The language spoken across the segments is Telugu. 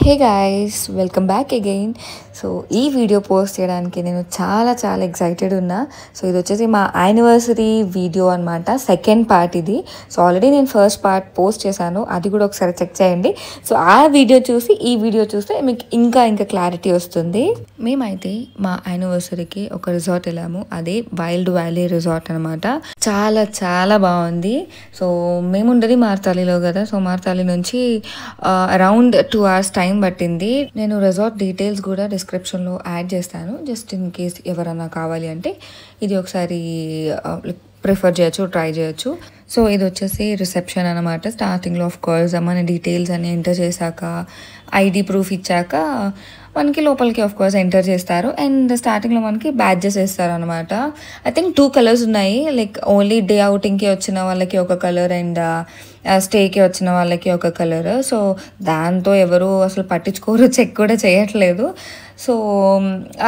Hey guys, welcome back again. So ఈ వీడియో పోస్ట్ చేయడానికి నేను చాలా ఎక్సైటెడ్ ఉన్నా. సో ఇది వచ్చేసి మా యానివర్సరీ వీడియో అనమాట, సెకండ్ పార్ట్ ఇది. సో ఆల్రెడీ నేను ఫస్ట్ పార్ట్ పోస్ట్ చేశాను, అది కూడా ఒకసారి చెక్ చేయండి. సో ఆ వీడియో చూసి ఈ వీడియో చూస్తే మీకు ఇంకా క్లారిటీ వస్తుంది. మేమైతే మా యానివర్సరీకి ఒక రిసార్ట్ వెళ్ళాము, అదే వైల్డ్ వ్యాలీ రిసార్ట్ అనమాట. చాలా బాగుంది. సో మేము ఉండేది మార్తాలిలో కదా, సో మార్తాలి నుంచి అరౌండ్ 2 hours టైం పట్టింది. నేను రిసార్ట్ డీటెయిల్స్ కూడా డిస్క్రిప్షన్లో యాడ్ చేస్తాను, జస్ట్ ఇన్ కేస్ ఎవరన్నా కావాలి అంటే ఇది ఒకసారి ప్రిఫర్ చేయొచ్చు, ట్రై చేయొచ్చు. సో ఇది వచ్చేసి రిసెప్షన్ అనమాట. స్టార్టింగ్లో ఆఫ్ కోర్స్ మన డీటెయిల్స్ అన్ని ఎంటర్ చేశాక, ఐడి ప్రూఫ్ ఇచ్చాక మనకి లోపలికి ఆఫ్ కోర్స్ ఎంటర్ చేస్తారు. అండ్ స్టార్టింగ్లో మనకి బ్యాడ్జెస్ వేస్తారు అనమాట. ఐ థింక్ 2 colors ఉన్నాయి, లైక్ ఓన్లీ డే అవుటింగ్కి వచ్చిన వాళ్ళకి ఒక కలర్ అండ్ స్టేకి వచ్చిన వాళ్ళకి ఒక కలర్. సో దాంతో ఎవరు అసలు పట్టించుకోరు, చెక్ కూడా చేయట్లేదు. సో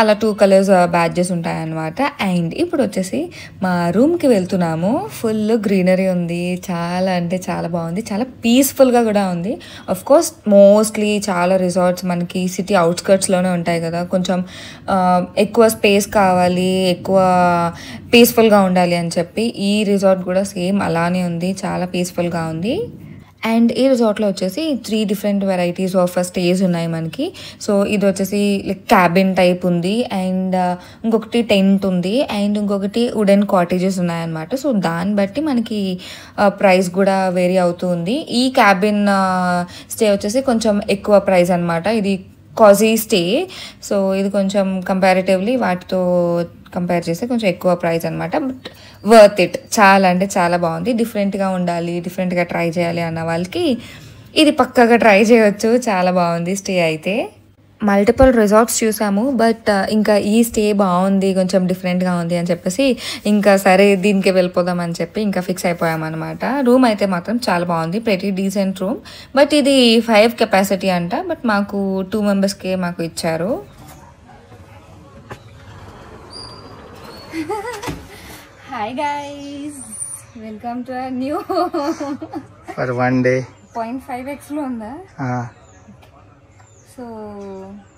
అలా 2 colors బ్యాడ్జెస్ ఉంటాయన్నమాట. అండ్ ఇప్పుడు వచ్చేసి మా రూమ్కి వెళ్తున్నాము. ఫుల్ గ్రీనరీ ఉంది, చాలా బాగుంది, చాలా పీస్ఫుల్గా కూడా ఉంది. అఫ్ కోర్స్ మోస్ట్లీ చాలా రిసార్ట్స్ మనకి సిటీ అవుట్స్కర్ట్స్లోనే ఉంటాయి కదా, కొంచెం ఎక్కువ స్పేస్ కావాలి, ఎక్కువ పీస్ఫుల్గా ఉండాలి అని చెప్పి ఈ రిసార్ట్ కూడా సేమ్ అలానే ఉంది, చాలా పీస్ఫుల్గా ఉంది. అండ్ ఈ రిసార్ట్లో వచ్చేసి 3 different వెరైటీస్ ఆఫ్ స్టేస్ ఉన్నాయి మనకి. సో ఇది వచ్చేసి లైక్ క్యాబిన్ టైప్ ఉంది, అండ్ ఇంకొకటి టెంట్ ఉంది, అండ్ ఇంకొకటి వుడెన్ కాటేజెస్ ఉన్నాయన్నమాట. సో దాన్ని బట్టి మనకి ప్రైస్ కూడా వేరీ అవుతూ ఉంది. ఈ క్యాబిన్ స్టే వచ్చేసి కొంచెం ఎక్కువ ప్రైస్ అనమాట, ఇది కాజీ స్టే. సో ఇది కొంచెం కంపారిటివ్లీ వాటితో కంపేర్ చేస్తే కొంచెం ఎక్కువ ప్రైస్ అనమాట. బట్ వర్త్ ఇట్, చాలా బాగుంది. డిఫరెంట్గా ఉండాలి, డిఫరెంట్గా ట్రై చేయాలి అన్న వాళ్ళకి ఇది పక్కాగా ట్రై చేయొచ్చు. చాలా బాగుంది స్టే అయితే. మల్టిపుల్ రిసార్ట్స్ చూసాము, బట్ ఇంకా ఈ స్టే బాగుంది, కొంచెం డిఫరెంట్గా ఉంది అని చెప్పేసి ఇంకా సరే దీనికి వెళ్ళిపోదాం అని చెప్పి ఇంకా ఫిక్స్ అయిపోయామన్నమాట. రూమ్ అయితే మాత్రం చాలా బాగుంది, ప్రెటీ డీసెంట్ రూమ్. బట్ ఇది 5 capacity అంట, బట్ మాకు 2 members మాకు ఇచ్చారు. Hi guys, welcome to our new for 1 day 0.5x లో ఉందా. సో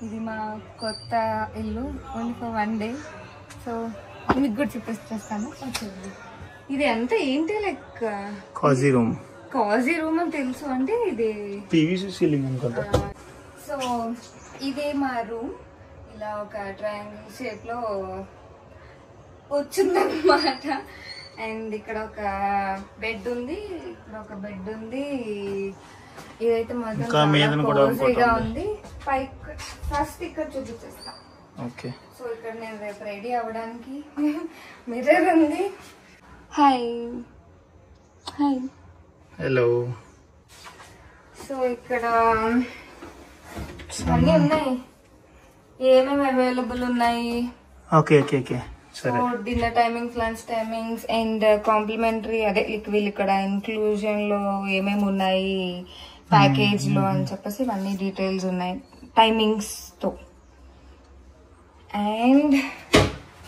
ఇది మా కొత్త ఇల్లు, ఓన్లీ ఫర్ 1 day. సో మీకు కూడా చూపిస్తాను. ఇది అంతా ఏంటి లైక్ కాజీ రూమ్ అని తెలుసు, అంటే ఇది పీవీసీ సీలింగ్ అనుకుంటా. సో ఇదే మా రూమ్, ఇలా ఒక ట్రయాంగిల్ షేప్ లో వచ్చిందన్నమాట. అండ్ ఇక్కడ ఒక బెడ్ ఉంది, ఇక్కడ ఒక బెడ్ ఉంది. ఇదైతే మాత్రం కోజీగా ఉంది. పైకి ఫస్ట్ ఇక్కడ చూపించేస్తా. ఓకే. సో ఇక్కడ నేను రేపు రెడీ అవ్వడానికి మిర్రర్ ఉంది. Hi hello. సో ఇక్కడ అన్నీ ఉన్నాయి, ఏమేమి అవైలబుల్ ఉన్నాయి. Okay. So dinner timings, lunch timings, and complimentary అదే వీళ్ళు ఇక్కడ ఇన్క్లూజన్ లో ఏమేమి ఉన్నాయి ప్యాకేజ్ లో అని చెప్పేసి ఇవన్నీ డీటెయిల్స్ ఉన్నాయి టైమింగ్స్ తో. అండ్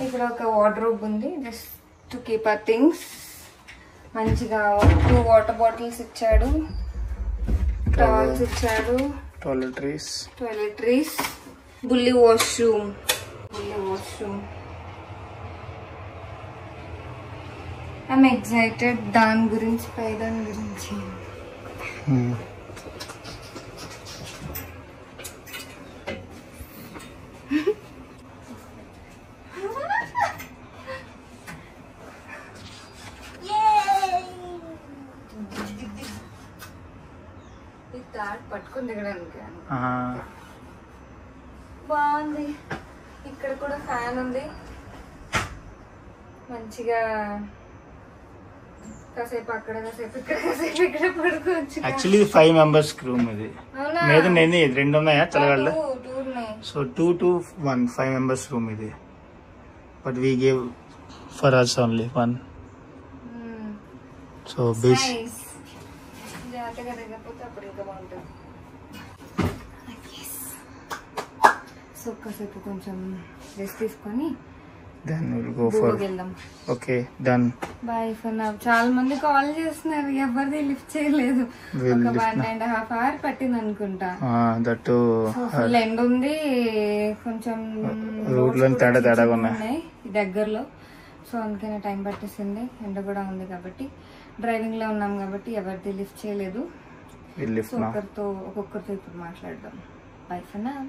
ఇక్కడ ఒక వార్డ్రోబ్ ఉంది, just to keep our things. మంచిగా 2 water bottles ఇచ్చాడు, టవల్స్ ఇచ్చాడు, టాయిలెటరీస్, బుల్లి వాష్రూమ్. ఐఎమ్ ఎక్సైటెడ్ దాని గురించి. పట్టుకుని దిగడానికి బాగుంది. ఇక్కడ కూడా ఫ్యాన్ ఉంది, మంచిగా కాసేపు అక్కడ, కాసేపు ఇక్కడ పడుకోవచ్చు. యాక్చువల్లీ 5 members రూమ్ ఇది. మీద నేను 2 ఉన్నాయా చల్లగాళ్ళు. సో 2 to 1 5 members రూమ్ ఇది. But we gave for us only 1. So base జాగ్రత్తగా దిగకపోతే అప్పుడు ఇంకా బాగుంటుంది. సో కాసేపు కొంచెం రెస్ట్ తీసుకొని then we'll go for okay done bye for now. చాలా మంది కాల్ చేస్తున్నారు, ఎవరిది లిఫ్ట్ చేయలేదు. ఒక 1.5 hour పట్టింది అనుకుంటా. దట్ ఫుల్ ఎండ్ ఉంది, కొంచెం రోడ్లు తేడా ఉన్నాయి దగ్గరలో. సో అందుకనే టైం పట్టేసింది, ఎండ కూడా ఉంది కాబట్టి. డ్రైవింగ్ లో ఉన్నాం కాబట్టి ఎవరిది లిఫ్ట్ చేయలేదు. ఒక్కొక్కరితో ఇప్పుడు మాట్లాడదాం. By for now.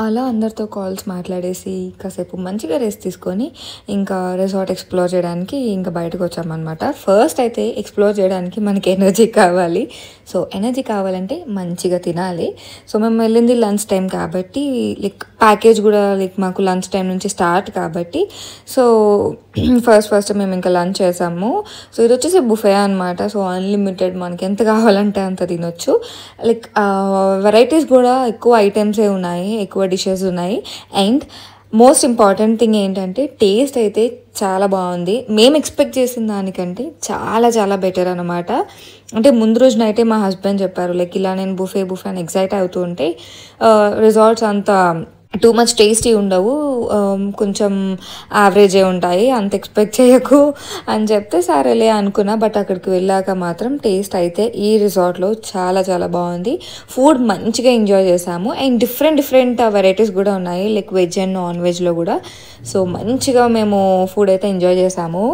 అలా అందరితో కాల్స్ మాట్లాడేసి కాసేపు మంచిగా రెస్ట్ తీసుకొని ఇంకా రిసార్ట్ ఎక్స్ప్లోర్ చేయడానికి ఇంకా బయటకు వచ్చామన్నమాట. ఫస్ట్ అయితే ఎక్స్ప్లోర్ చేయడానికి మనకి ఎనర్జీ కావాలి. సో ఎనర్జీ కావాలంటే మంచిగా తినాలి. సో మేము వెళ్ళింది లంచ్ టైం కాబట్టి లైక్ ప్యాకేజ్ కూడా లైక్ మాకు లంచ్ టైం నుంచి స్టార్ట్ కాబట్టి సో ఫస్ట్ మేము ఇంకా లంచ్ చేసాము. సో ఇది వచ్చేసి బుఫే అనమాట. సో అన్లిమిటెడ్, మనకి ఎంత కావాలంటే అంత తినొచ్చు. లైక్ వెరైటీస్ కూడా ఎక్కువ ఐటమ్సే ఉన్నాయి, ఎక్కువ డిషెస్ ఉన్నాయి. అండ్ మోస్ట్ ఇంపార్టెంట్ థింగ్ ఏంటంటే టేస్ట్ అయితే చాలా బాగుంది. మేము ఎక్స్పెక్ట్ చేసిన దానికంటే చాలా చాలా బెటర్ అనమాట. అంటే ముందు రోజు నైటే మా హస్బెండ్ చెప్పారు లైక్ ఇలా నేను బుఫే అని ఎక్సైట్ అవుతూ ఉంటే రిసార్ట్స్ అంత టూ మచ్ టేస్టీ ఉండవు, కొంచెం యావరేజే ఉంటాయి, అంత ఎక్స్పెక్ట్ చేయకు అని చెప్తే సరేలే అనుకున్నా. బట్ అక్కడికి వెళ్ళాక మాత్రం టేస్ట్ అయితే ఈ రిసార్ట్లో చాలా చాలా బాగుంది. ఫుడ్ మంచిగా ఎంజాయ్ చేసాము. అండ్ డిఫరెంట్ వెరైటీస్ కూడా ఉన్నాయి లైక్ వెజ్ అండ్ నాన్ వెజ్లో కూడా. సో మంచిగా మేము ఫుడ్ అయితే ఎంజాయ్ చేసాము.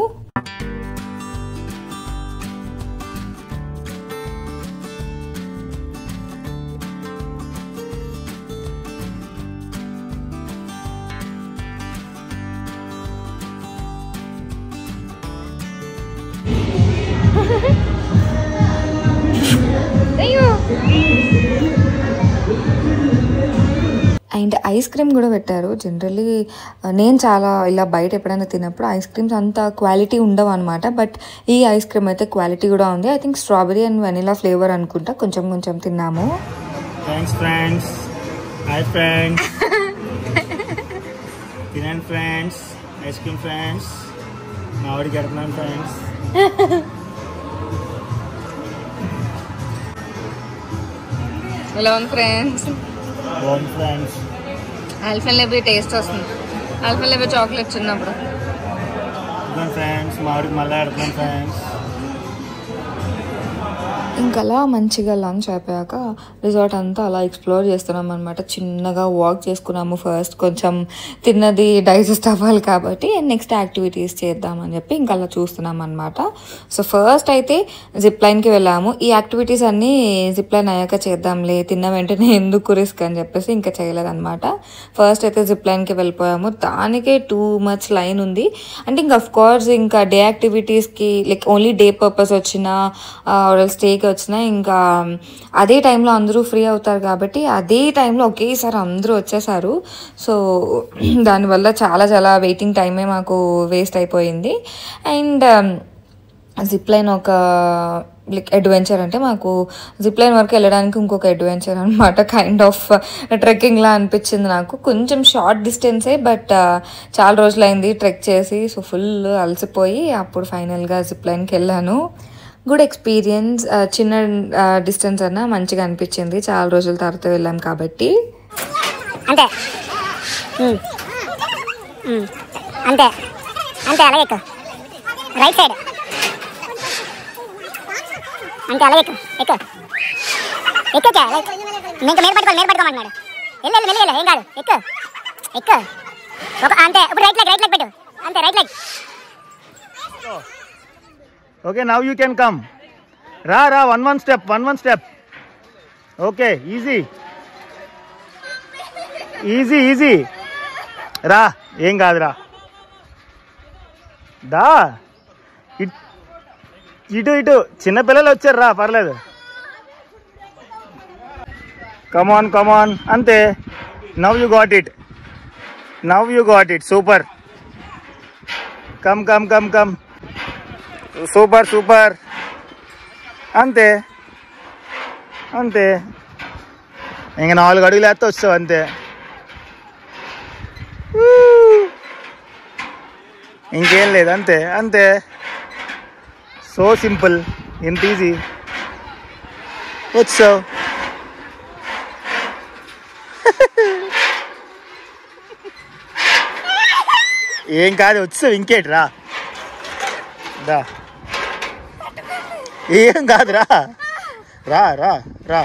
అండ్ ఐస్ క్రీమ్ కూడా పెట్టారు. జనరల్లీ నేను చాలా ఇలా బయట ఎప్పుడైనా తిన్నప్పుడు ఐస్ క్రీమ్స్ అంత క్వాలిటీ ఉండవు అనమాట. బట్ ఈ ఐస్ క్రీమ్ అయితే క్వాలిటీ కూడా ఉంది. I think strawberry and vanilla flavour అనుకుంటా. కొంచెం తిన్నాము. Thanks friends. Hi friends. తినండి ఫ్రెండ్స్, ఐస్ క్రీమ్ ఫ్రెండ్స్. మా ఆవిడకి ఎడుతున్నాను ఫ్రెండ్స్. ఎలా ఉంది ఫ్రెండ్స్? ఫ్రెండ్స్ ఆల్ఫెన్లేబీ టేస్ట్ వస్తుంది. ఆల్ఫెన్లేబీ చాక్లెట్స్ ఉన్నప్పుడు ఫ్రెండ్స్ మా ఆవిడకి మళ్ళీ ఎడుతున్నాను ఫ్రెండ్స్. ఇంకా అలా మంచిగా లంచ్ అయిపోయాక రిసార్ట్ అంతా అలా ఎక్స్ప్లోర్ చేస్తున్నాం అనమాట. చిన్నగా వాక్ చేసుకున్నాము. ఫస్ట్ కొంచెం తిన్నది డైజెస్ట్ అవ్వాలి కాబట్టి నెక్స్ట్ యాక్టివిటీస్ చేద్దామని చెప్పి ఇంకా అలా చూస్తున్నాం అనమాట. సో ఫస్ట్ అయితే జిప్ లైన్కి వెళ్ళాము. ఈ యాక్టివిటీస్ అన్నీ జిప్ లైన్ అయ్యాక చేద్దాంలే, తిన్న వెంటనే ఎందుకు రిస్క్ అని చెప్పేసి ఇంకా చేయలేదన్నమాట. ఫస్ట్ అయితే జిప్ లైన్కి వెళ్ళిపోయాము. దానికే టూ మచ్ లైన్ ఉంది. అంటే ఇంకా అఫ్కోర్స్ ఇంకా డే యాక్టివిటీస్కి లైక్ ఓన్లీ డే పర్పస్ వచ్చిన స్టేకి వచ్చినా ఇంకా అదే టైంలో అందరూ ఫ్రీ అవుతారు కాబట్టి అదే టైంలో ఒకేసారి అందరూ వచ్చేసారు. సో దానివల్ల చాలా చాలా వెయిటింగ్ టైమే మాకు వేస్ట్ అయిపోయింది. అండ్ జిప్ లైన్ ఒక లైక్ అడ్వెంచర్, అంటే మాకు జిప్ లైన్ వరకు వెళ్ళడానికి ఇంకొక అడ్వెంచర్ అనమాట. కైండ్ ఆఫ్ ట్రెక్కింగ్లా అనిపించింది నాకు. కొంచెం షార్ట్ డిస్టెన్సే బట్ చాలా రోజులైంది ట్రెక్ చేసి. సో ఫుల్ అలసిపోయి అప్పుడు ఫైనల్గా జిప్ లైన్కి వెళ్ళాను. Good experience. చిన్న డిస్టెన్స్ అన్నా మంచిగా అనిపించింది, చాలా రోజుల తర్వాత వెళ్ళాం కాబట్టి. అంతే అంతే అంతే అలాగే ఎక్కు, రైట్ సైడ్ అంతే అలాగే ఎక్కు ఎక్కు ఎక్కు ఇంకా మీద పట్టుకోమన్నాడు. వెళ్ళి ఏం కాదు, ఎక్కు ఎక్కు ఒక అంతే. ఇప్పుడు రైట్ లెగ్ పెట్టు, అంతే right leg. Okay, now you can come. Ra, one step. Okay, easy. Ra, ఏం కాదురా. దా ఇటు చిన్నపిల్లలు వచ్చారు, రా పర్లేదు. కమాన్ అంతే. Now you got it. Super. Come. Super. అంతే ఇంక 4 అడుగులు వేస్తే వచ్చావు అంతే. ఇంకేం లేదు, అంతే. సో సింపుల్, ఇంత ఈజీ. వచ్చావు. ఏం కాదు వచ్చావు ఇంకేటి రా దా ఏం కాదు రా రా రా రా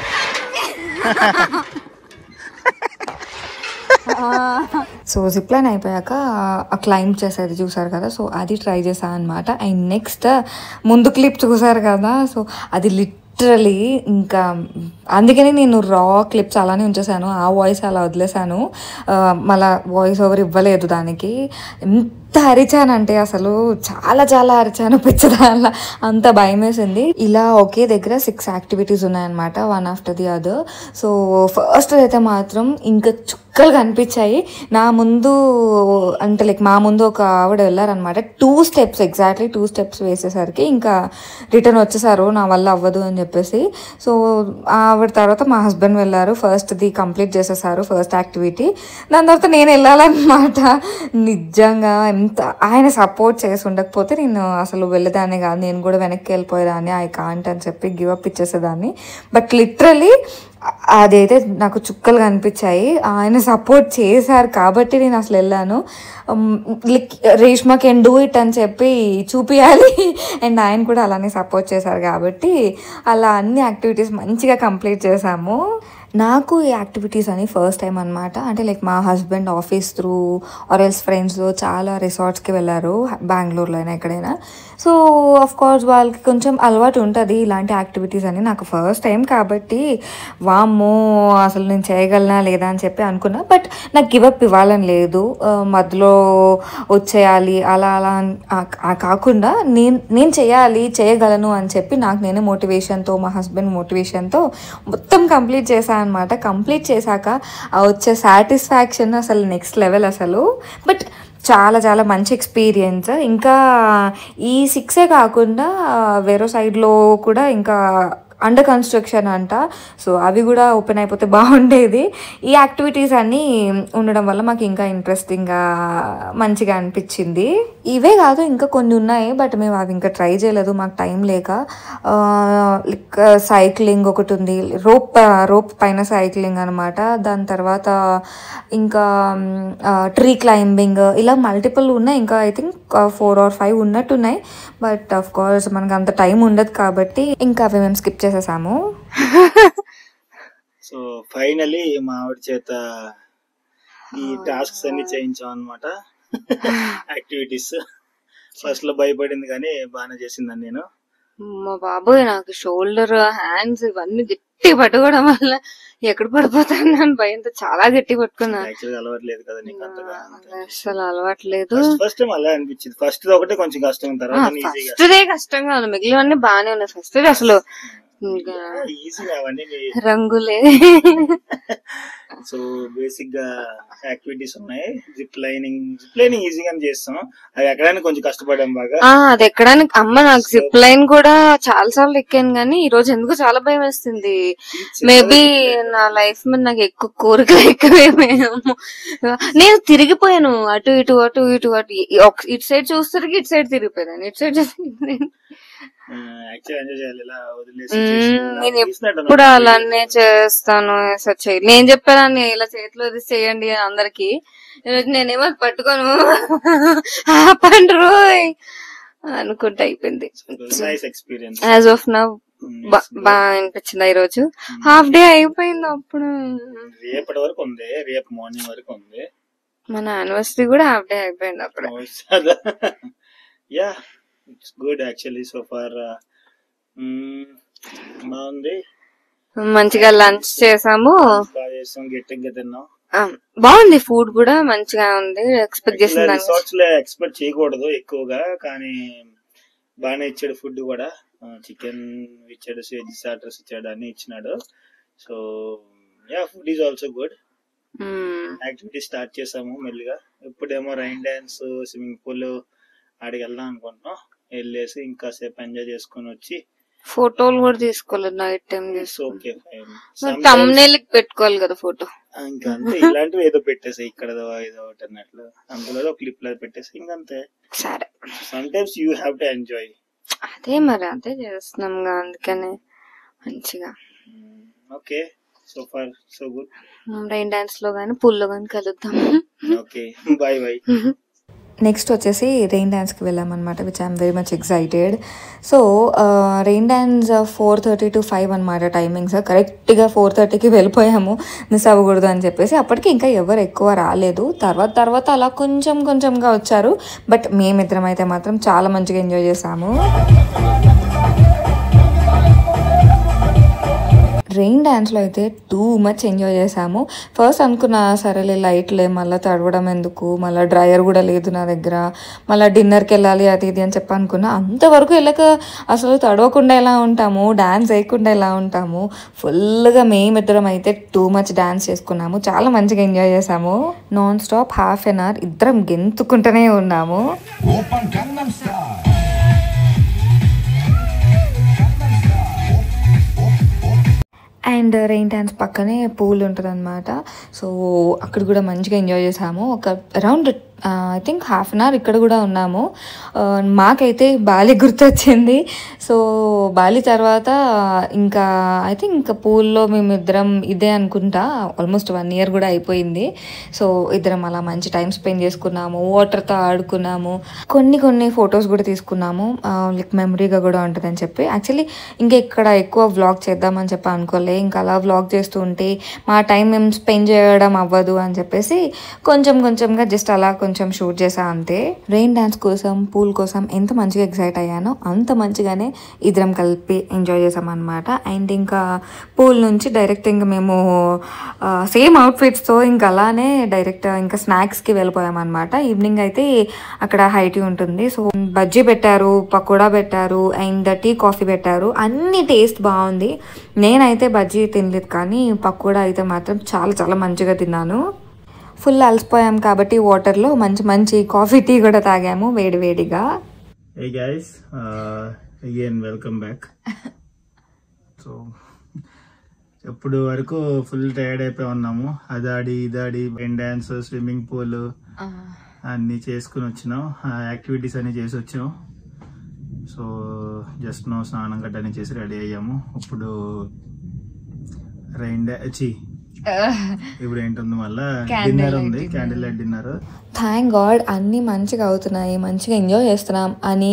సో జిప్ లైన్ అయిపోయాక క్లైంబ్ చేసేది చూసారు కదా, సో అది ట్రై చేశాను అనమాట. అండ్ నెక్స్ట్ ముందు క్లిప్ చూసారు కదా, సో అది లిటరలీ ఇంకా అందుకని నేను రా క్లిప్స్ అలానే ఉంచేసాను, ఆ వాయిస్ అలా వదిలేసాను, మళ్ళీ వాయిస్ ఓవర్ ఇవ్వలేదు దానికి. ఎంత అరిచానంటే అసలు చాలా చాలా అరిచాను పిచ్చదానిలా, అంత భయం వేసింది. ఇలా ఒకే దగ్గర 6 యాక్టివిటీస్ ఉన్నాయన్నమాట, one after the other. So first అయితే మాత్రం ఇంకా చుక్కలు కనిపించాయి నా ముందు, అంటే లైక్ మా ముందు ఒక ఆవిడ వెళ్ళారనమాట. 2 స్టెప్స్ ఎగ్జాక్ట్లీ 2 స్టెప్స్ వేసేసరికి ఇంకా రిటర్న్ వచ్చేసారు, నా వల్ల అవ్వదు అని చెప్పేసి. సో ఆవిడ తర్వాత మా హస్బెండ్ వెళ్ళారు, ఫస్ట్ది కంప్లీట్ చేసేసారు ఫస్ట్ యాక్టివిటీ. దాని తర్వాత నేను వెళ్ళాలన్నమాట. నిజంగా ఎంత ఆయన సపోర్ట్ చేసి ఉండకపోతే నేను అసలు వెళ్ళేదాన్ని కాదు, నేను కూడా వెనక్కి వెళ్ళిపోయేదాన్ని, ఐ కాంట్ అని చెప్పి గివ్ అప్ ఇచ్చేసేదాన్ని. బట్ లిటరలీ అదైతే నాకు చుక్కలు కనిపించాయి, ఆయన సపోర్ట్ చేశారు కాబట్టి నేను అసలు వెళ్ళాను. రేష్మా కెన్ డూ ఇట్ అని చెప్పి చూపించాలి, అండ్ ఆయన కూడా అలానే సపోర్ట్ చేశారు కాబట్టి అలా అన్ని యాక్టివిటీస్ మంచిగా కంప్లీట్ చేశాము. నాకు ఈ యాక్టివిటీస్ అని ఫస్ట్ టైం అనమాట. అంటే లైక్ మా husband office through or else friends చాలా రిసార్ట్స్కి వెళ్ళారు బెంగళూరులో అయినా ఎక్కడైనా. సో ఆఫ్ కోర్స్ వాళ్ళకి కొంచెం అలవాటు ఉంటుంది ఇలాంటి యాక్టివిటీస్ అని. నాకు ఫస్ట్ టైం కాబట్టి వామ్మో అసలు నేను చేయగలనా లేదా అని చెప్పి అనుకున్నా. బట్ నాకు గివప్ ఇవ్వాలని లేదు, మధ్యలో వచ్చేయాలి అలా అలా కాకుండా నేను చేయగలను అని చెప్పి నాకు నేనే మోటివేషన్తో, మా హస్బెండ్ మోటివేషన్తో మొత్తం కంప్లీట్ చేశాను అనమాట. కంప్లీట్ చేశాక వచ్చే సాటిస్ఫాక్షన్ అసలు నెక్స్ట్ లెవెల్ అసలు. బట్ చాలా చాలా మంచి ఎక్స్పీరియన్స్. ఇంకా ఈ 6 కాకుండా వేరే సైడ్లో కూడా ఇంకా అండర్ కన్స్ట్రక్షన్ అంట, సో అవి కూడా ఓపెన్ అయిపోతే బాగుండేది. ఈ యాక్టివిటీస్ అన్నీ ఉండడం వల్ల మాకు ఇంకా ఇంట్రెస్టింగ్గా మంచిగా అనిపించింది. ఇవే కాదు ఇంకా కొన్ని ఉన్నాయి, బట్ మేము అవి ఇంకా ట్రై చేయలేదు మాకు టైం లేక. లైక్ సైక్లింగ్ ఒకటి ఉంది, రోప్ పైన సైక్లింగ్ అనమాట. దాని తర్వాత ఇంకా ట్రీ క్లైంబింగ్, ఇలా మల్టిపుల్ ఉన్నాయి. ఇంకా ఐ థింక్ 4 or 5 ఉన్నట్టున్నాయి. బట్ ఆఫ్ కోర్స్ మనకు అంత టైం ఉండదు కాబట్టి ఇంకా అవి మేము స్కిప్ చేసేసాము. సో ఫైనలీ మా ఆవిడ చేత ఈ టాస్క్స్ అన్ని చేయించాం అనమాట, యాక్టివిటీస్. ఫస్ట్ లో భయపడింది కానీ బాగానే చేసిందని నేను. మా బాబోయ్ నాకు షోల్డర్, హ్యాండ్స్ ఇవన్నీ గట్టి పట్టుకోవడం వల్ల ఎక్కడ పడిపోతాను అని భయంతో చాలా గట్టి పట్టుకున్నా. అలవాట్లేదు కదా నీకు అంతగా, అసలు అలవాట్లేదు. ఫస్ట్ టైం అలా అనిపించింది. ఫస్ట్ ఒకటే కొంచెం కష్టం, తర్వాత ఫస్ట్దే కష్టంగా ఉంది, మిగిలినవన్నీ బాగానే ఉన్నాయి. ఫస్ట్ అసలు రంగులే. సో బేసిక్ గా యాక్టివిటీస్ ఉన్నాయి. జిప్ లైనింగ్ ఈజీగా చేస్తాం, అది ఎక్కడానికి కొంచెం కష్టపడాం బాగా. అది ఎక్కడానికి అమ్మ నాకు జిప్ లైన్ కూడా చాలా సార్లు ఎక్కాను కానీ ఈ రోజు ఎందుకు చాలా భయం వేస్తుంది. మేబీ నా లైఫ్ మీద నాకు ఎక్కువ కోరికలు ఎక్కువేమేమో. నేను తిరిగిపోయాను అటు ఇటు అటు ఇటు అటు, ఇటు సైడ్ చూస్తారు ఇటు సైడ్ తిరిగిపోయాను, ఇటు సైడ్ నేను ఎప్పుడు అలానే చేస్తాను. నేను చెప్పాను ఇలా చేతిలో చేయండి అందరికి, ఈరోజు నేనేమో పట్టుకోను పండ్రు అనుకుంటా అయిపోయింది. యాజ్ ఆఫ్ నౌ బాగా అనిపించింది. ఈ రోజు హాఫ్ డే అయిపోయింది, అప్పుడు రేపటి వరకు ఉంది, రేపు మార్నింగ్ వరకు ఉంది. మన యానివర్సరీ కూడా హాఫ్ డే అయిపోయింది అప్పుడు. Yeah it's good actually so far. బాగుంది, మంచిగా లంచ్ చేసాము, గట్టిగా తిన్నాం. బాగుంది, ఫుడ్ కూడా మంచిగా ఉంది. ఎక్స్పెక్ట్ చేసిన రిసార్ట్స్ లో ఎక్స్పెక్ట్ చేయకూడదు ఎక్కువగా, కానీ బాగానే ఇచ్చాడు ఫుడ్ కూడా. చికెన్ ఇచ్చాడు, వెజ్ స్టార్టర్స్ ఇచ్చాడు, అన్ని ఇచ్చినాడు. So yeah food is also good. Activity start చేసాము మెల్లిగా. ఇప్పుడేమో రైన్ డాన్స్, స్విమ్మింగ్ పూల్ ఆడికి వెళ్దాం అనుకుంటున్నాం. వెళ్ళేసి ఇంకా సేపు ఎంజాయ్ చేసుకుని వచ్చి ఫోటోలు కూడా తీసుకోలేదు నైట్ టైం. ఓకే తమ్నేల్ పెట్టుకోవాలి కదా ఫోటో, ఇంకా అంతే. ఇలాంటివి ఏదో పెట్టేసి ఇక్కడ ఏదో ఒకటి అన్నట్లు అందులో ఒక క్లిప్ లో పెట్టేసి ఇంకంతే. సరే, sometimes you have to enjoy. అదే మరి అదే చేస్తున్నాం అందుకనే మంచిగా. Okay, so far so good. Rain dance లో గానీ పూల్ లో గానీ కలుద్దాం. Okay, bye bye. నెక్స్ట్ వచ్చేసి రెయిన్ డ్యాన్స్కి వెళ్ళామన్నమాట, which I'm very much excited. So rain dance 4:30 to 5 అనమాట టైమింగ్స్. కరెక్ట్గా 4:30కి వెళ్ళిపోయాము మిస్ అవ్వకూడదు అని చెప్పేసి. అప్పటికి ఇంకా ఎవరు ఎక్కువ రాలేదు, తర్వాత అలా కొంచెంగా వచ్చారు. బట్ మేమిద్దరం అయితే మాత్రం చాలా మంచిగా ఎంజాయ్ చేసాము. రెయిన్ డ్యాన్స్లో అయితే టూ మచ్ ఎంజాయ్ చేసాము. ఫస్ట్ అనుకున్నా సరేలే లైట్లే, మళ్ళీ తడవడం ఎందుకు, మళ్ళీ డ్రైయర్ కూడా లేదు నా దగ్గర, మళ్ళీ డిన్నర్కి వెళ్ళాలి అది ఇది అని చెప్పి అనుకున్నా. అంతవరకు వెళ్ళక అసలు తడవకుండా ఎలా ఉంటాము, డ్యాన్స్ వేయకుండా ఎలా ఉంటాము. ఫుల్గా మేమిద్దరం అయితే టూ మచ్ డ్యాన్స్ చేసుకున్నాము, చాలా మంచిగా ఎంజాయ్ చేసాము. నాన్ స్టాప్ 1/2 an hour ఇద్దరం గెంతుకుంటూనే ఉన్నాము. అండ్ రెయిన్ డ్యాన్స్ పక్కనే పూల్ ఉంటుంది అనమాట. సో అక్కడ కూడా మంచిగా ఎంజాయ్ చేసాము. ఒక around I think 1/2 an hour ఇక్కడ కూడా ఉన్నాము. మాకైతే బాలి గుర్తొచ్చింది. సో బాలి తర్వాత ఇంకా ఐ థింక్ ఇంకా పూల్లో మేమిద్దరం ఇదే అనుకుంటా ఆల్మోస్ట్ 1 year కూడా అయిపోయింది. సో ఇద్దరం అలా మంచి టైం స్పెండ్ చేసుకున్నాము, వాటర్తో ఆడుకున్నాము, కొన్ని ఫొటోస్ కూడా తీసుకున్నాము, లైక్ మెమరీగా కూడా ఉంటుందని చెప్పి. యాక్చువల్లీ ఇంకా ఇక్కడ ఎక్కువ వ్లాగ్ చేద్దామని చెప్పి అనుకోలే, ఇంకా అలా వ్లాగ్ చేస్తూ ఉంటే మా టైం మేము స్పెండ్ చేయడం అవ్వదు అని చెప్పేసి కొంచెంగా జస్ట్ అలా కొంచెం షూట్ చేసా అంతే. రెయిన్ డ్యాన్స్ కోసం, పూల్ కోసం ఎంత మంచిగా ఎక్సైట్ అయ్యానో అంత మంచిగానే ఇద్దరం కలిపి ఎంజాయ్ చేసాం అనమాట. అండ్ ఇంకా పూల్ నుంచి డైరెక్ట్ ఇంకా మేము సేమ్ అవుట్ఫిట్స్తో ఇంకా అలానే డైరెక్ట్ ఇంకా స్నాక్స్కి వెళ్ళిపోయాం అనమాట. ఈవినింగ్ అయితే అక్కడ హైటీ ఉంటుంది. సో బజ్జీ పెట్టారు, పకోడా పెట్టారు, అండ్ టీ కాఫీ పెట్టారు. అన్ని టేస్ట్ బాగుంది. నేనైతే బజ్జీ తినలేదు, కానీ పకోడా అయితే మాత్రం చాలా మంచిగా తిన్నాను. ఫుల్ అలసిపోయాం కాబట్టి వాటర్లో మంచి కాఫీ టీ కూడా తాగాము వేడివేడిగా. Hey guys, again welcome back. So ఎప్పుడు వరకు ఫుల్ టైర్డ్ అయిపోయి ఉన్నాము. అదాడి ఇదాడి రెయిన్ డ్యాన్స్, స్విమ్మింగ్ పూల్ అన్నీ చేసుకుని వచ్చినాం, యాక్టివిటీస్ అన్నీ చేసి వచ్చాం. సో జస్ట్ నో స్నానం గడ్డని చేసి రెడీ అయ్యాము. ఇప్పుడు ఇప్పుడు ఏంటుంది మళ్ళీ డిన్నర్ ఉంది, candle light dinner. Thank God అన్నీ మంచిగా అవుతున్నాయి, మంచిగా ఎంజాయ్ చేస్తున్నాం అని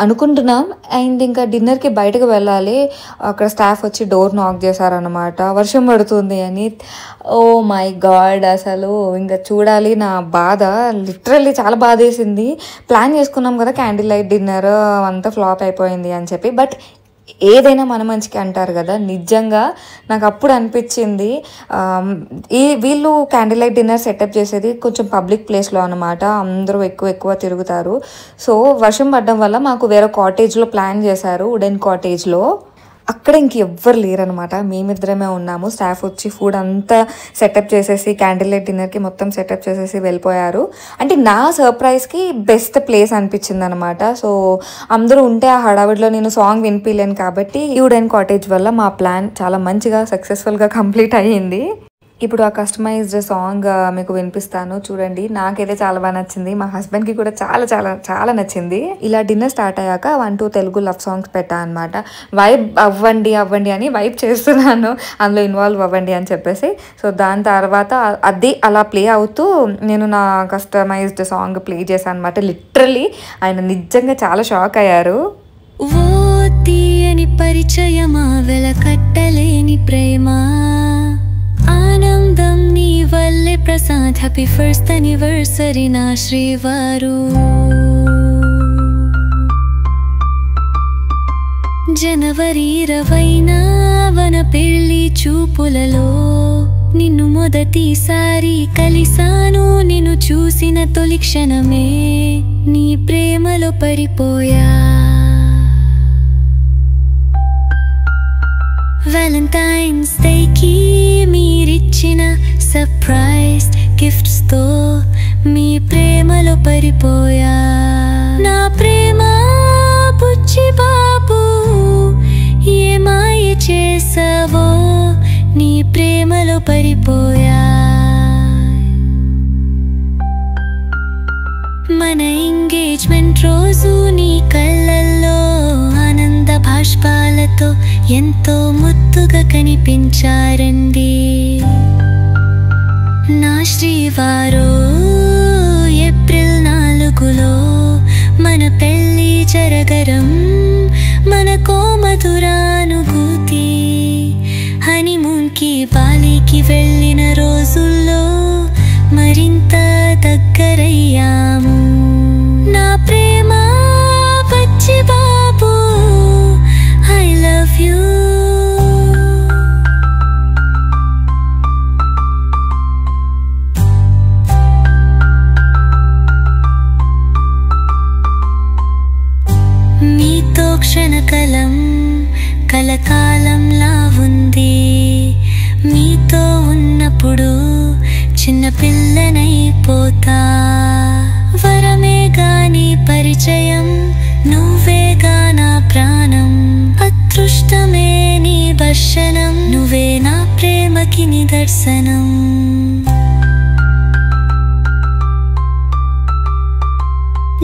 అనుకుంటున్నాం. అండ్ ఇంకా డిన్నర్కి బయటకు వెళ్ళాలి. అక్కడ స్టాఫ్ వచ్చి డోర్ నాక్ చేశారనమాట, వర్షం పడుతుంది అని. ఓ మై గాడ్, అసలు ఇంకా చూడాలి నా బాధ. లిటరల్లీ చాలా బాధ వేసింది. ప్లాన్ చేసుకున్నాం కదా క్యాండిల్ లైట్ డిన్నర్, అంతా ఫ్లాప్ అయిపోయింది అని చెప్పి. బట్ ఏదైనా మన మంచికి అంటారు కదా, నిజంగా నాకు అప్పుడు అనిపించింది. వీళ్ళు క్యాండిల్ లైట్ డిన్నర్ సెటప్ చేసేది కొంచెం పబ్లిక్ ప్లేస్లో అనమాట, అందరూ ఎక్కువ తిరుగుతారు. సో వర్షం పడడం వల్ల మాకు వేరే కాటేజ్లో ప్లాన్ చేశారు, వుడెన్ కాటేజ్లో. అక్కడ ఇంకెవ్వరు లేరనమాట, మేమిద్దరమే ఉన్నాము. స్టాఫ్ వచ్చి ఫుడ్ అంతా సెటప్ చేసేసి క్యాండిల్ లైట్ డిన్నర్కి మొత్తం సెటప్ చేసేసి వెళ్ళిపోయారు. అంటే నా సర్ప్రైజ్కి బెస్ట్ ప్లేస్ అనిపించింది అనమాట. సో అందరూ ఉంటే ఆ హడావిడిలో నేను సాంగ్ వినిపించలేను కాబట్టి వుడెన్ కాటేజ్ వల్ల మా ప్లాన్ చాలా మంచిగా సక్సెస్ఫుల్గా కంప్లీట్ అయ్యింది. ఇప్పుడు ఆ కస్టమైజ్డ్ సాంగ్ మీకు వినిపిస్తాను, చూడండి. నాకైతే చాలా బాగా నచ్చింది, మా హస్బెండ్కి కూడా చాలా నచ్చింది. ఇలా డిన్నర్ స్టార్ట్ అయ్యాక 1-2 తెలుగు లవ్ సాంగ్స్ పెట్టా అనమాట. వైబ్ అవ్వండి అని వైబ్ చేస్తున్నాను, అందులో ఇన్వాల్వ్ అవ్వండి అని చెప్పేసి. సో దాని తర్వాత అది అలా ప్లే అవుతూ నేను నా కస్టమైజ్డ్ సాంగ్ ప్లే చేశాను అనమాట. లిటరల్లీ ఆయన నిజంగా చాలా షాక్ అయ్యారు. ఓ తీయని పరిచయమా, వెలకట్టలేని ప్రేమ, ఆనందం నీ వల్లే ప్రసాద్, హ్యాపీ ఫస్ట్ యానివర్సరీ నా శ్రీవారు. జనవరి 20న వన పెళ్లి చూపులలో నిన్ను మొదటిసారి కలిసాను. నిన్ను చూసిన తొలి క్షణమే నీ ప్రేమలో పడిపోయా. వ్యాలంటైన్స్ డేకి మీరిచ్చిన సర్ప్రైజ్ గిఫ్ట్స్ తో మీ ప్రేమలో పడిపోయా. నా ప్రేమ పుచ్చి బాబు, ఏ మాయ చేసావో నీ ప్రేమలో పడిపోయా. మన ఎంగేజ్మెంట్ రోజు నీ కళ్ళల్లో ఆనంద భాష్పాలతో ఎంతో ముద్దుగా కనిపించారండి నా శ్రీవారు. ఏప్రిల్ 4 అక్షరగరం మనకో మధురానుభూతి హనీమూన్ కి బాలికి వెళ్ళిన రోజుల్లో మరింత దగ్గరయ్యాము నా ప్రేమ పచ్చి బాబు ఐ లవ్ యూ మీతో క్షణకలం కలకాలంలా ఉంది మీతో ఉన్నప్పుడు చిన్న పిల్లనైపోతా వరమే గాని పరిచయం నువ్వేగా నా ప్రాణం అదృష్టమే నీ దర్శనం నువ్వే నా ప్రేమకి నిదర్శనం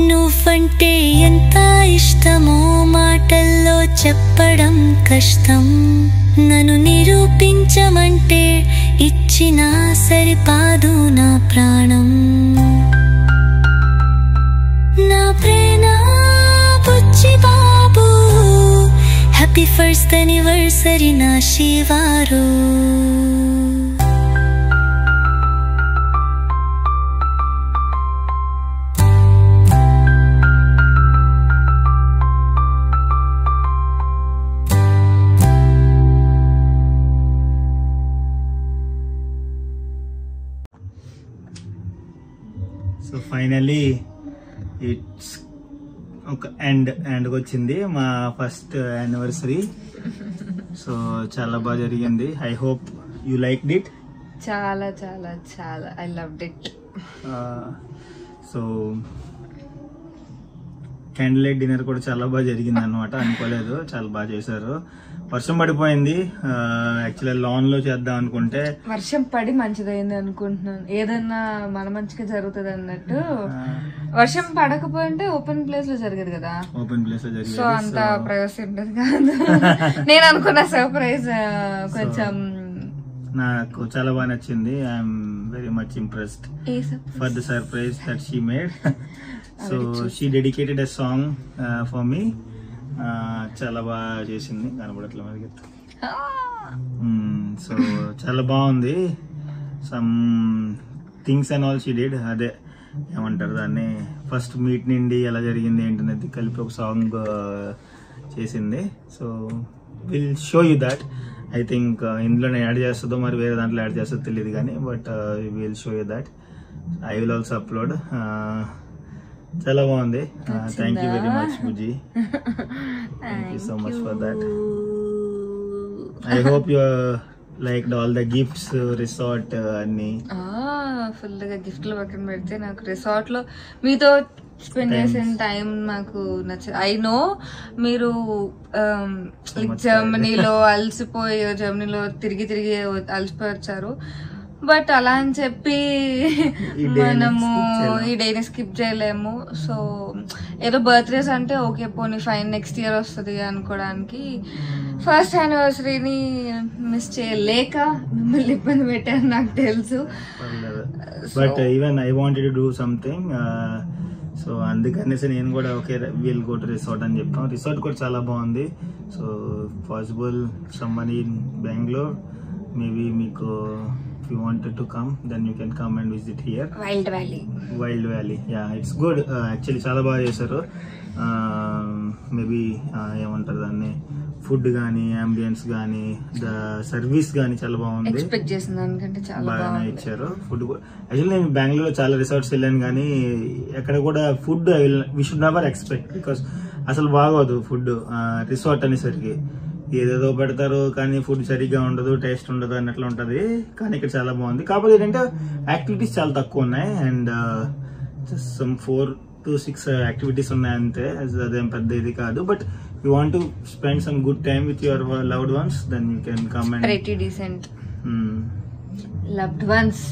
నువ్వంటే ఎంత ఇష్టమో మాటల్లో చెప్పడం కష్టం నన్ను నిరూపించమంటే ఇచ్చినా సరిపాదు నా ప్రాణం నా ప్రేమ బుచ్చి బాబు హ్యాపీ ఫస్ట్ యానివర్సరీ నా శివారు సో ఫైనలీ ఇట్స్ ఒక ఎండ్కి వచ్చింది మా ఫస్ట్ యానివర్సరీ. సో చాలా బాగా జరిగింది. I hope you like it. చాలా చాలా చాలా I loved it. So candle light dinner కూడా చాలా బాగా జరిగింది అనమాట. అనుకోలేదు, చాలా బాగా చేశారు. వర్షం పడిపోయింది. యాక్చువల్లీ లాన్ లో చేద్దాం అనుకుంటే వర్షం పడి మంచిదైంది అనుకుంటున్నాను. ఏదన్నా మన మంచిగా జరుగుతుంది అన్నట్టు. వర్షం పడకపోయింటే ఓపెన్ ప్లేస్ లో జరిగేది కదా. ఓపెన్ ప్లేస్ లో జరిగింది. సో అంత ప్రైవసీ ఉంటుంది కాదు. నేను అనుకున్న సర్ప్రైజ్ కొంచెం నాకు చాలా బాగా నచ్చింది. I'm very much impressed for the surprise that she made. So she dedicated a song for me. చాలా బాగా చేసింది. కనబడట్లే మరి. సో చాలా బాగుంది. Some things and all she did. అదే ఏమంటారు దాన్ని, ఫస్ట్ మీట్ నుండి ఎలా జరిగింది ఏంటనేది కలిపి ఒక సాంగ్ చేసింది. So will show you that. I think ఇందులో నేను యాడ్ చేస్తుందో మరి వేరే దాంట్లో యాడ్ చేస్తుందో తెలియదు కానీ, but will show you that. I will also upload. చాలా బాగుంది. Thank you very much Bujji. Thank you so much for that. I hope you liked all the gifts, resort అన్ని. ఫుల్ గా గిఫ్ట్లు పక్కన పెడితే నాకు రిసార్ట్ లో మీతో స్పెండ్ చేసిన టైం నాకు నచ్చదు. ఐ నో మీరు జర్మనీలో అలసిపోయి జర్మనీలో తిరిగి తిరిగి అలసిపోయి వచ్చారు. బట్ అలా అని చెప్పి మనము ఈ డేని స్కిప్ చేయలేము. సో ఏదో బర్త్డేస్ అంటే ఓకే పోనీ ఫైన్ నెక్స్ట్ ఇయర్ వస్తుంది అనుకోవడానికి ఫస్ట్ యానివర్సరీని మిస్ చేయలేక మిమ్మల్ని ఇబ్బంది పెట్టారు నాకు తెలుసు. But even I wanted to do something. So అందుకనేసి నేను కూడా okay will go to resort అని చెప్పాం. రిసార్ట్ కూడా చాలా బాగుంది. So possible someone in Bengaluru maybe మీకు you wanted to come then you can come and visit here. Wild Valley, yeah, it's good. Actually చాలా బాగా చేశారు. మేబీ ఏమంటారు దాన్ని, ఫుడ్ కానీ అంబియన్స్ కానీ ద సర్వీస్ కానీ చాలా బాగుంది. ఎక్స్పెక్ట్ చేసిన దానికంటే చాలా బాగానే ఇచ్చారు. ఫుడ్ యాక్చువల్లీ నేను బెంగళూరులో చాలా రిసార్ట్స్ వెళ్ళాను కానీ ఎక్కడ కూడా food we should never expect, because అసలు బాగోదు ఫుడ్. రిసార్ట్ అనేసరికి ఏదేదో పెడతారు కానీ ఫుడ్ సరిగ్గా ఉండదు, టేస్ట్ ఉండదు అన్నట్లు ఉంటది. కానీ ఇక్కడ చాలా బాగుంది. కాకపోతే ఏంటంటే యాక్టివిటీస్ చాలా తక్కువ ఉన్నాయి. అండ్ సమ్ 4 to 6 యాక్టివిటీస్ ఉన్నాయి అంతే. అదేం పెద్ద ఇది కాదు. But you want to spend some good time with your loved ones then you can come and pretty decent loved ones.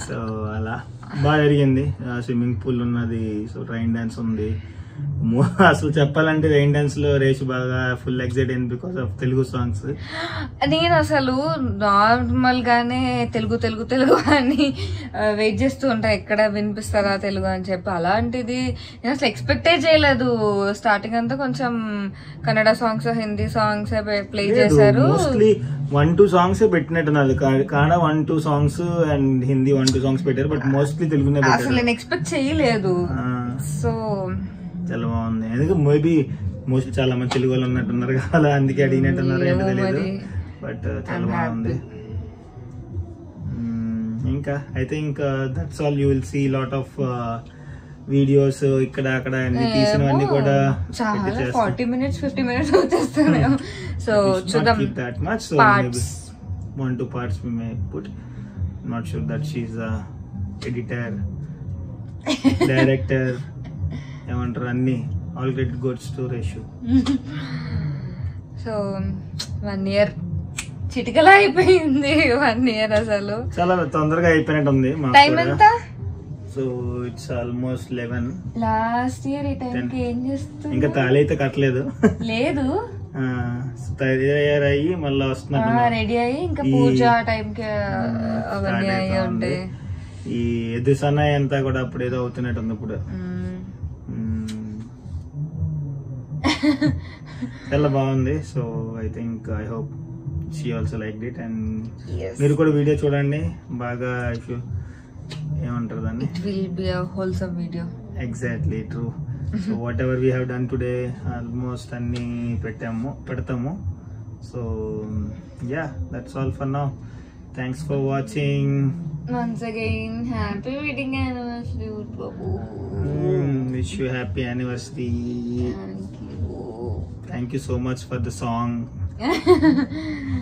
So అలా బాగా జరిగింది. స్విమ్మింగ్ పూల్ ఉన్నది. సో రైన్ డాన్స్ ఉంది. అసలు చెప్పాలంటే రెయిన్ డాన్స్ లో రేషు బాగా ఫుల్ ఎక్సైట్ అయింది బికాస్ ఆఫ్ తెలుగు సాంగ్స్. నేను అసలు నార్మల్ గానే తెలుగు తెలుగు తెలుగు అని వెయిట్ చేస్తూ ఉంటా, ఎక్కడ వినిపిస్తారా తెలుగు అని చెప్పి. అలాంటిది నేను అసలు ఎక్స్పెక్టే చేయలేదు. స్టార్టింగ్ అంతా కొంచెం Kannada songs, Hindi songs play చేశారు. మోస్ట్లీ 1-2 సాంగ్స్ పెట్టినట్టున్నారు. Kannada 1-2 songs and Hindi 1-2 songs పెట్టారు, బట్ మోస్ట్లీ తెలుగునే పెట్టారు. అసలు నేను ఎక్స్పెక్ట్ చేయలేదు. సో చాలా బాగుంది. ఎందుకంటే మేబీ మోస్ట్లీ చాలా మంది తెలుగు వాళ్ళు ఉన్నట్టున్నారు కదా, అందుకే అడిగినట్టున్నారు, ఏంటో తెలియదు. బట్ చాలా బాగుంది. ఇంకా అయితే ఇంకా that's all. You will see lot of videos ఇక్కడ అక్కడ అన్ని తీసినవన్నీ కూడా చాలా 40 minutes 50 minutes వచ్చేస్తాను. సో చూద్దాం. that much, so maybe 1-2 parts we may put. Not sure that she's a editor, director, ఏమంటారు అన్ని all credit goes to Reshu. So 1 year చిటికలా అయిపోయింది. 1 year అసలు చాలా తొందరగా అయిపోయినట్టు ఉంది. టైం ఎంత? So it's almost 11. Last year ఈ టైం కి ఏం చేస్తూ ఇంకా తాళి అయితే కట్టలేదు. లేదు, తయారయ్యి మళ్ళీ వస్తున్నట్టు రెడీ అయ్యి ఇంకా పూజ టైం కి అవన్నీ అయ్యి ఉంటాయి. ఈ ఎద్దు సన్నాయి అంతా కూడా అప్పుడు ఏదో అవుతున్నట్టు ఉంది ఇప్పుడు. చాలా బాగుంది. So I think I hope she also like it. And మీరు కూడా వీడియో చూడండి బాగా. ఏమంటారు దాన్ని, it will be a wholesome video. Exactly true. So what ever we have done today almost అన్ని పెడతాము. So yeah, that's all for now. Thanks for watching. Once again, happy wedding anniversary, Babu. Wish you happy anniversary. Thank you so much for the song.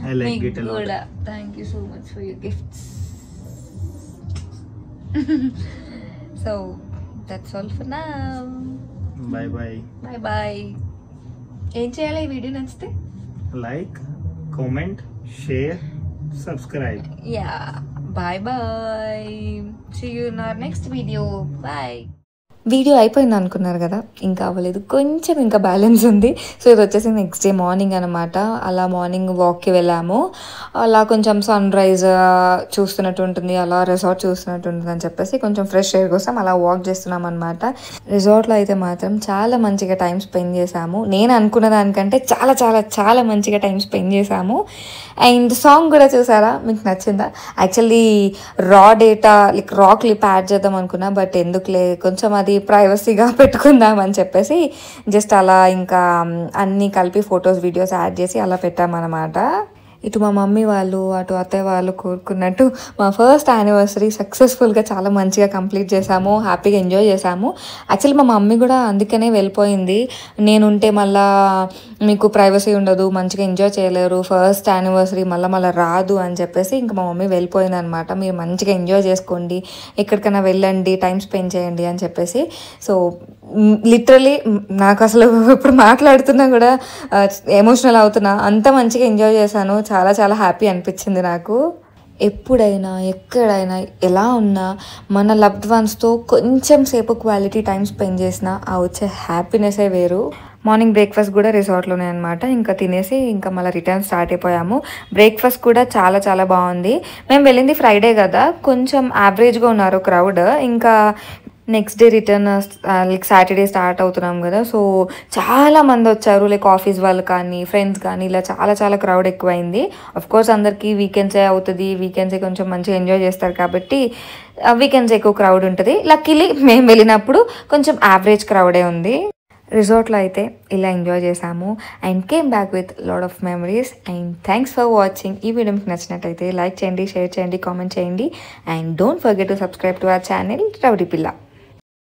I like it a lot. Thank you so much for your gifts. So that's all for now. Bye bye. Bye bye. ఏం చేయాలి ఈ వీడియో నచ్చితే? Like, comment, share, subscribe. Yeah. Bye bye. See you in our next video. Bye. Video అయిపోయింది అనుకున్నారు కదా, ఇంకా అవ్వలేదు, కొంచెం ఇంకా బ్యాలెన్స్ ఉంది. సో ఇది వచ్చేసి నెక్స్ట్ డే మార్నింగ్ అనమాట. అలా మార్నింగ్ వాక్కి వెళ్ళాము. అలా కొంచెం సన్ రైజ్ చూస్తున్నట్టు ఉంటుంది, అలా రిసార్ట్ చూస్తున్నట్టు ఉంటుంది అని చెప్పేసి కొంచెం ఫ్రెష్ ఎయిర్ కోసం అలా వాక్ చేస్తున్నాం అనమాట. రిసార్ట్లో అయితే మాత్రం చాలా మంచిగా టైం స్పెండ్ చేసాము. నేను అనుకున్న దానికంటే చాలా చాలా చాలా మంచిగా టైం స్పెండ్ చేసాము. అండ్ సాంగ్ కూడా చూసారా, మీకు నచ్చిందా? యాక్చువల్లీ రా డేటా లైక్ రా క్లిప్ యాడ్ చేద్దాం అనుకున్నా, బట్ ఎందుకులే కొంచెం అది ప్రైవసీగా పెట్టుకుందాం అని చెప్పేసి జస్ట్ అలా ఇంకా అన్నీ కలిపి ఫొటోస్ వీడియోస్ యాడ్ చేసి అలా పెట్టామన్నమాట. ఇటు మా మమ్మీ వాళ్ళు అటు అత్తయ్య వాళ్ళు కోరుకున్నట్టు మా ఫస్ట్ యానివర్సరీ సక్సెస్ఫుల్గా చాలా మంచిగా కంప్లీట్ చేసాము, హ్యాపీగా ఎంజాయ్ చేసాము. యాక్చువల్లీ మా మమ్మీ కూడా అందుకనే వెళ్ళిపోయింది. నేనుంటే మళ్ళా మీకు ప్రైవసీ ఉండదు, మంచిగా ఎంజాయ్ చేయలేరు, ఫస్ట్ యానివర్సరీ మళ్ళీ రాదు అని చెప్పేసి ఇంకా మా మమ్మీ వెళ్ళిపోయింది అనమాట. మీరు మంచిగా ఎంజాయ్ చేసుకోండి, ఎక్కడికైనా వెళ్ళండి, టైం స్పెండ్ చేయండి అని చెప్పేసి. సో లిటరలీ నాకు అసలు ఇప్పుడు మాట్లాడుతున్నా కూడా ఎమోషనల్ అవుతున్నా, అంత మంచిగా ఎంజాయ్ చేశాను. చాలా చాలా హ్యాపీ అనిపించింది నాకు. ఎప్పుడైనా ఎక్కడైనా ఎలా ఉన్నా మన లవ్డ్ వన్స్తో కొంచెం సేపు క్వాలిటీ టైం స్పెండ్ చేసినా ఆ వచ్చే హ్యాపీనెస్సే వేరు. మార్నింగ్ బ్రేక్ఫాస్ట్ కూడా రిసార్ట్లోనే అనమాట. ఇంకా తినేసి ఇంకా మళ్ళీ రిటర్న్ స్టార్ట్ అయిపోయాము. బ్రేక్ఫాస్ట్ కూడా చాలా చాలా బాగుంది. మేము వెళ్ళింది ఫ్రైడే కదా, కొంచెం యావరేజ్గా ఉన్నారు క్రౌడ్. ఇంకా next day return like Saturday start అవుతున్నాం కదా, సో చాలా మంది వచ్చారు. లైక్ ఆఫీస్ వాళ్ళు కానీ ఫ్రెండ్స్ కానీ ఇలా చాలా చాలా క్రౌడ్ ఎక్కువైంది. అఫ్కోర్స్ అందరికీ వీకెండ్సే అవుతుంది, వీకెండ్సే కొంచెం మంచిగా ఎంజాయ్ చేస్తారు కాబట్టి వీకెండ్స్ ఎక్కువ క్రౌడ్ ఉంటుంది. లక్కీలీ మేము వెళ్ళినప్పుడు కొంచెం యావరేజ్ క్రౌడే ఉంది. రిసార్ట్లో అయితే ఇలా ఎంజాయ్ చేసాము and came back with lot of memories. And thanks for watching. ఈ వీడియో మీకు నచ్చినట్టయితే లైక్ చేయండి, షేర్ చేయండి, కామెంట్ చేయండి. And don't forget to subscribe to our channel rowdy పిల్ల.